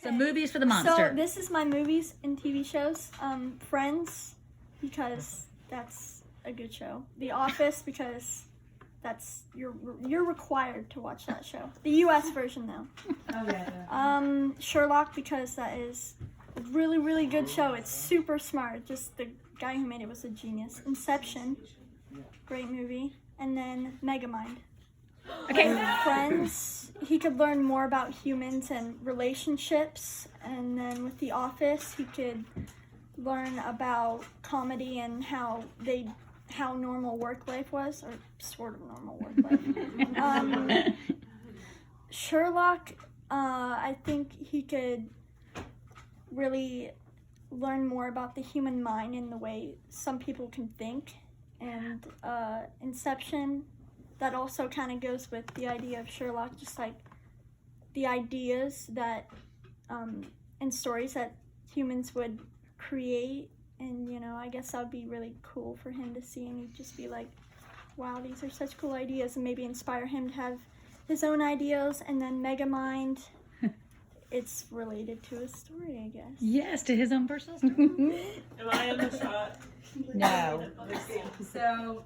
So movies for the monster. So this is my movies and TV shows. Friends, because that's a good show. The Office, because that's you're required to watch that show. The U.S. version though. Oh yeah. Sherlock, because that is a really, really good show. It's super smart. Just the guy who made it was a genius. Inception, great movie. And then Megamind. Okay. Friends, he could learn more about humans and relationships. And then with The Office, he could learn about comedy and how normal work life was, or sort of normal work life. Sherlock, I think he could really learn more about the human mind and the way some people can think. And Inception, that also kind of goes with the idea of Sherlock, just like the ideas that and stories that humans would create. And, you know, I guess that would be really cool for him to see, and he'd just be like, wow, these are such cool ideas, and maybe inspire him to have his own ideas. And then Megamind, it's related to his story, I guess. Yes, to his own personal story. Am I in the shot? No. So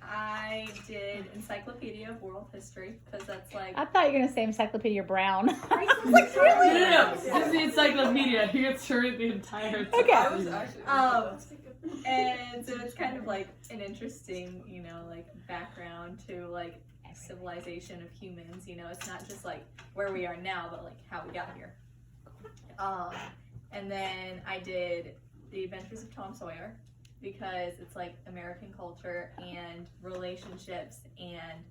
I did Encyclopedia of World History because that's like. I thought you were going to say Encyclopedia Brown. Like, really? No. It's the encyclopedia. He gets to read the entire thing. Okay. I was actually. And so it's kind of like an interesting, you know, like background to like civilization of humans. You know, it's not just like where we are now, but like how we got here. And then I did The Adventures of Tom Sawyer because it's like American culture and relationships and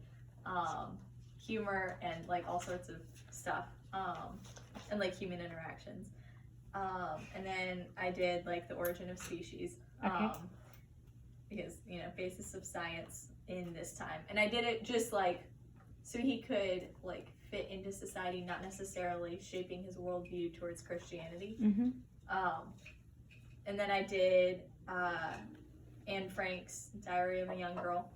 humor and like all sorts of stuff and like human interactions. And then I did like The Origin of Species because, you know, basis of science in this time. And I did it just like so he could like fit into society, not necessarily shaping his worldview towards Christianity. Mm-hmm. And then I did Anne Frank's Diary of a Young Girl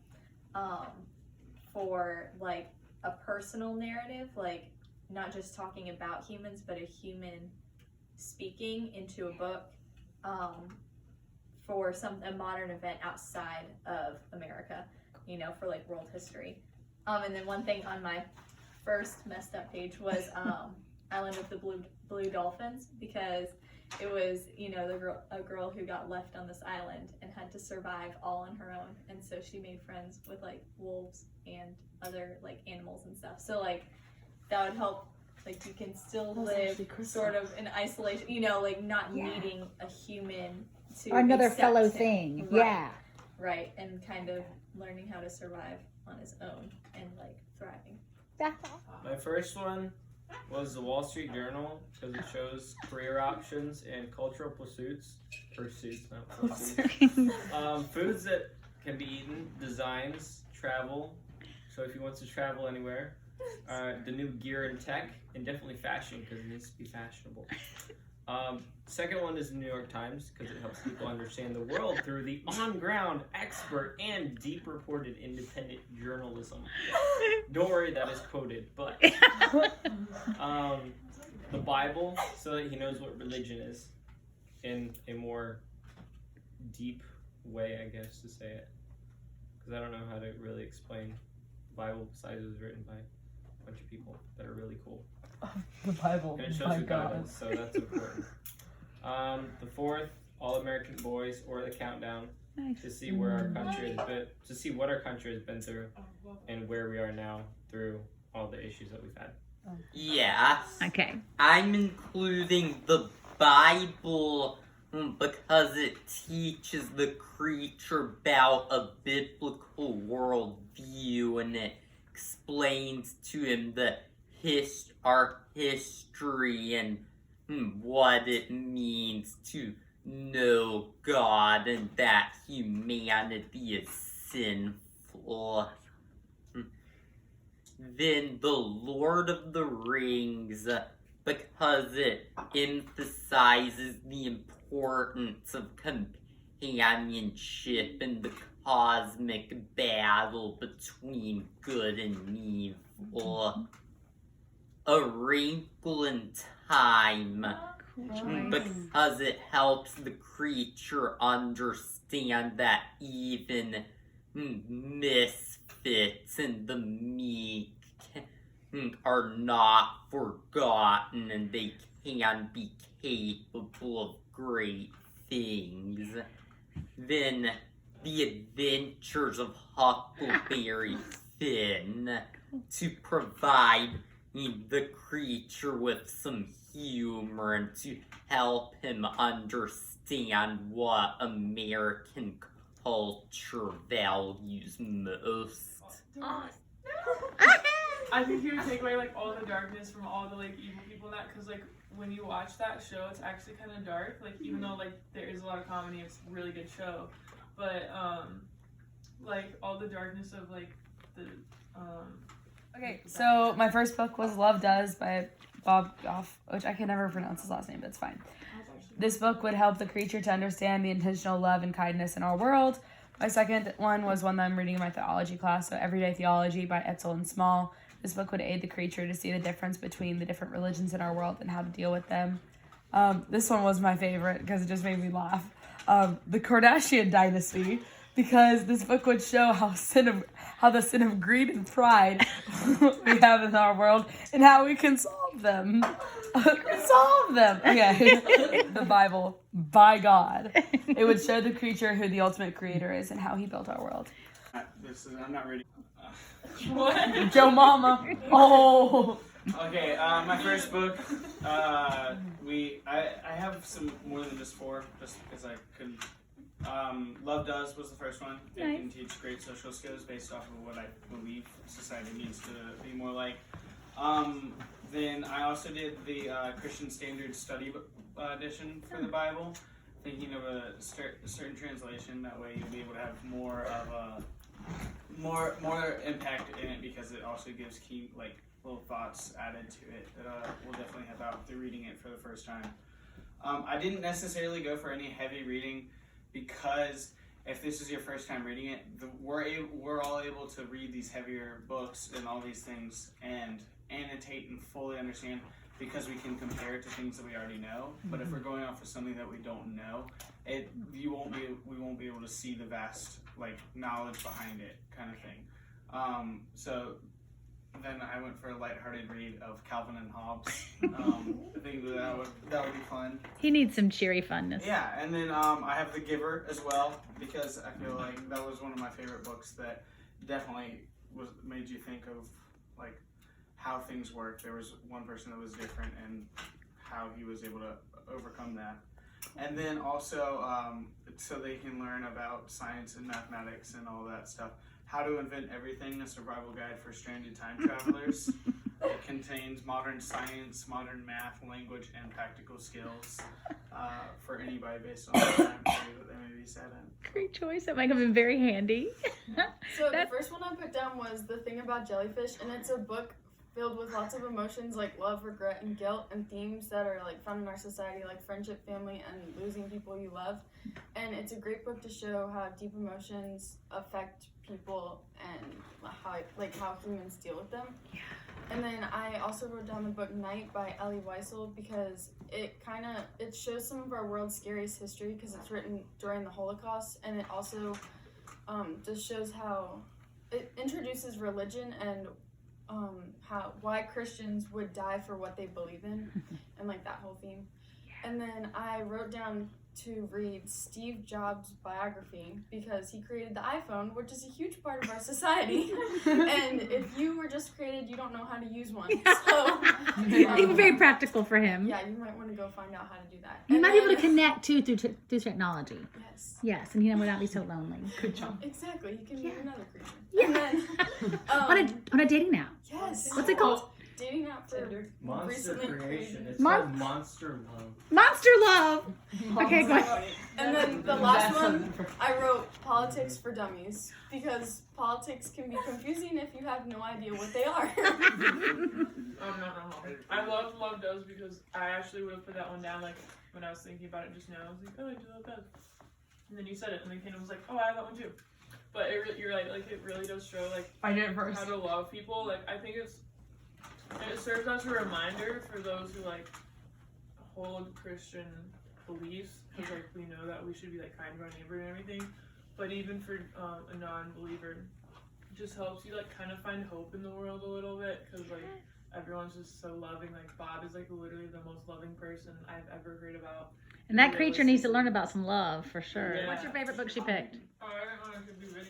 for like a personal narrative, like not just talking about humans, but a human speaking into a book for a modern event outside of America, you know, for like world history. And then one thing on my first messed up page was Island of the Blue Dolphins, because it was, you know, a girl who got left on this island and had to survive all on her own, and so she made friends with like wolves and other like animals and stuff. So like that would help, like you can still live sort of in isolation, you know, like not needing a human to Or another accept fellow him. thing. Right. Yeah. Right, and kind of learning how to survive on his own and like thriving. That's awesome. My first one was the Wall Street Journal because it shows career options and cultural pursuits, not pursuits. Foods that can be eaten, designs, travel. So if he wants to travel anywhere, the new gear and tech, and definitely fashion because it needs to be fashionable. Second one is the New York Times because it helps people understand the world through the on-ground, expert, and deep reported independent journalism. Don't worry, that is quoted, but the Bible, so that he knows what religion is in a more deep way, I guess, to say it. Because I don't know how to really explain the Bible besides it was written by a bunch of people that are really cool. The Bible. And it shows My who God God. is, so that's important. The fourth, All American Boys, or The Countdown, Nice. to see where our country has been, to see what our country has been through, and where we are now through all the issues that we've had. Yeah, Okay. I'm including the Bible because it teaches the creature about a biblical worldview, and it explains to him our history and what it means to know God and that humanity is sinful. Then the Lord of the Rings, because it emphasizes the importance of companionship and the cosmic battle between good and evil. A Wrinkle in Time. Because it helps the creature understand that even misfits and the meek are not forgotten and they can be capable of great things. Then The Adventures of Huckleberry Finn, to provide the creature with some humor and to help him understand what American culture values most. I think he would take away like all the darkness from all the like evil people in that, because like when you watch that show, it's actually kind of dark. Like even though like there is a lot of comedy, it's a really good show, but like all the darkness of like the Okay, so my first book was Love Does by Bob Goff, which I can never pronounce his last name, but it's fine. This book would help the creature to understand the intentional love and kindness in our world. My second one was one that I'm reading in my theology class, so Everyday Theology by Etzel and Small. This book would aid the creature to see the difference between the different religions in our world and how to deal with them. This one was my favorite because it just made me laugh. The Kardashian Dynasty, because this book would show how the sin of greed and pride we have in our world and how we can solve them. Okay. The Bible, by God. It would show the creature who the ultimate creator is and how he built our world. I'm not ready. what? Joe Mama. Oh. Okay, my first book. I have some more than just 4, just because I couldn't. Love Does was the first one. It can teach great social skills based off of what I believe society needs to be more like. Then I also did the Christian Standard Study edition for the Bible, thinking of a certain translation. That way you'll be able to have more of a more impact in it, because it also gives key like little thoughts added to it that we'll definitely have out through reading it for the first time. I didn't necessarily go for any heavy reading, because if this is your first time reading it, we're all able to read these heavier books and all these things and annotate and fully understand, because we can compare it to things that we already know. But if we're going off of something that we don't know, we won't be able to see the vast like knowledge behind it, kind of thing. So then I went for a lighthearted read of Calvin and Hobbes. I think that would be fun. He needs some cheery funness. Yeah, and then I have The Giver as well, because I feel like that was one of my favorite books that definitely made you think of like how things work. There was one person that was different and how he was able to overcome that. And then also, so they can learn about science and mathematics and all that stuff. How to Invent Everything, a survival guide for stranded time travelers. It contains modern science, modern math, language, and practical skills for anybody based on the time period that they may be set in. Great choice. That might have been very handy. So the first one I put down was The Thing About Jellyfish, and it's a book filled with lots of emotions like love, regret, and guilt, and themes that are like found in our society, like friendship, family, and losing people you love. And it's a great book to show how deep emotions affect people and how humans deal with them. Yeah. And then I also wrote down the book Night by Elie Wiesel, because it shows some of our world's scariest history, because it's written during the Holocaust, and it also just shows how it introduces religion and why Christians would die for what they believe in, and like that whole theme. And then I wrote down to read Steve Jobs' biography, because he created the iPhone, which is a huge part of our society. And if you were just created, you don't know how to use one. So It's very practical for him. yeah, you might want to go find out how to do that. You And might be able to then- connect too through technology. Yes. Yes, and he would not be so lonely. Good job. Exactly. You can meet another creature. Yeah. And then, On a dating app. yes. What's it called? Dating app for Monster recently Creation. created. It's Mon- called Monster Love. Monster Love. Okay, go ahead. And then the last one, I wrote Politics for Dummies, because politics can be confusing if you have no idea what they are. No. I loved Love Does, because I actually would have put that one down like when I was thinking about it just now. I was like, oh, I do Love Does. And then you said it, and then Kendall was like, oh, I have that one too. But you're right, like it really does show like I did it first. how to love people. Like I think it's And it serves as a reminder for those who like hold Christian beliefs, because like we know that we should be like kind to our neighbor and everything. But even for a non-believer, it just helps you like kind of find hope in the world a little bit, because like everyone's just so loving. Like Bob is like literally the most loving person I've ever heard about. And that creature needs to learn about some love for sure. Yeah. What's your favorite book she picked? Oh, I don't know, it could be really